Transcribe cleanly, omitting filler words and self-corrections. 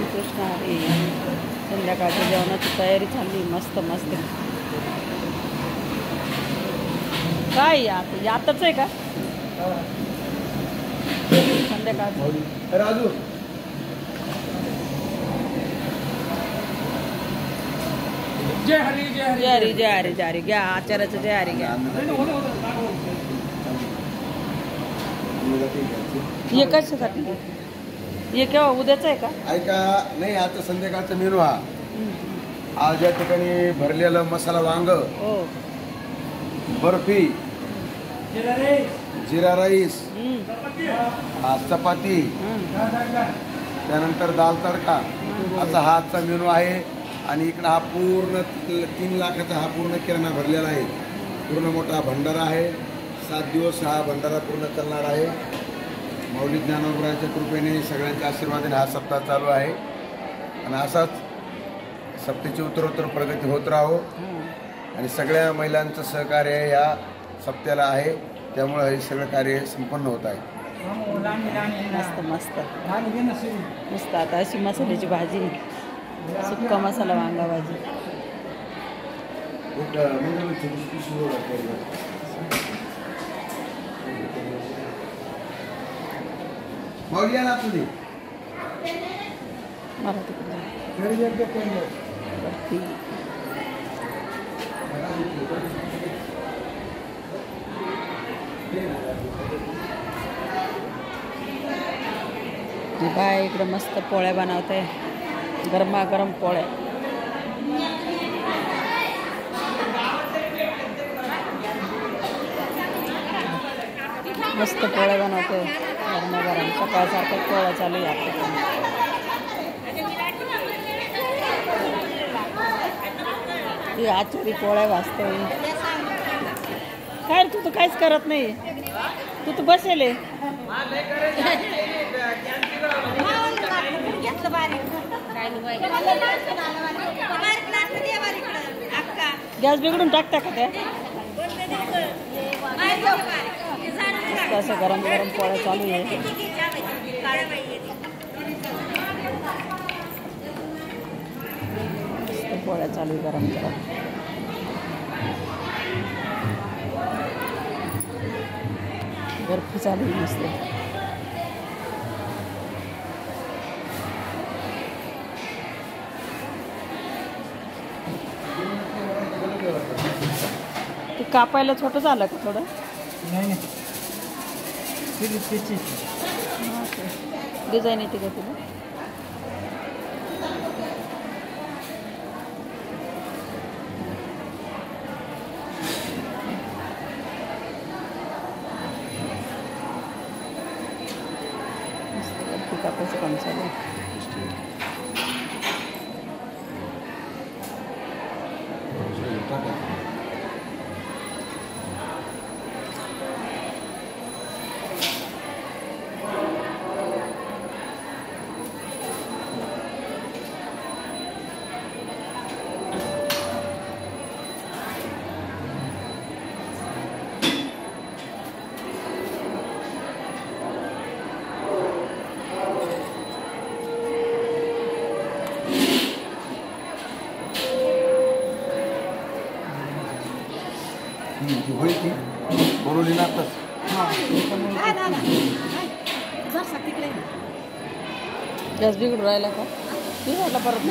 रामकृष्ण हरी. संध्याकाळच्या जेवणाची तयारी झाली. मस्त मस्त. काय यातच आहे का संध्याकाळ? राजू जय हरी जय हरी जय हरी जय हरी जय हरी. घ्या आचार्याचं जय हरी घ्या. हे कशासाठी? हे केव्हा उद्याच आहे का? ऐका नाही, आता संध्याकाळचा मेनू हा. आज या ठिकाणी भरलेलं मसाला वांग, हो, बर्फी, जिरा राईस, चपाती, त्यानंतर दाल तडका असा हा आजचा मेनू आहे. आणि इकडं हा पूर्ण 3 लाखाचा हा पूर्ण किराणा भरलेला आहे. पूर्ण मोठा भंडारा आहे. 7 दिवस हा भंडारा पूर्ण चालणार आहे. माऊली ज्ञानोबराच्या कृपेने सगळ्यांच्या आशीर्वादाने हा सप्ताह चालू आहे. आणि असाच सप्ताहाची उत्तरोत्तर प्रगती होत राहो. आणि सगळ्या महिलांचं सहकार्य या सप्त्याला आहे. त्यामुळं हे सगळं कार्य संपन्न होत आहे. मस्त मस्त मस्त. आता अशी मसाल्याची भाजी, सुक्का मसाला वांगा भाजी. माऊली या ना तुझी मला तिकडे बाय. इकडं मस्त पोळ्या बनवत आहे. गरमागरम पोळ्या. मस्त पोळ्या बनवते गरमागरम. सकाळसारखं पोळ्या चालू आहे आपल्याकडे. ती आचारी पोळ्या वाजते. काय तू तर काहीच करत नाही. तू तर बसेल. गॅस बिघडून टाकता का त्या? असं गरम गरम पोळ्या चालू आहे. पोळ्या चालू आहे गरम गरम. बर्फी चालू आहे मस्त. ते कापायला छोटं झालं का थोडं? नाही डिझाईन येते का तुला? कापायचं काम चालू आहे. होईल की बोलवली ना आताच. गॅस बिघडून राहिला का? बिघडला परत.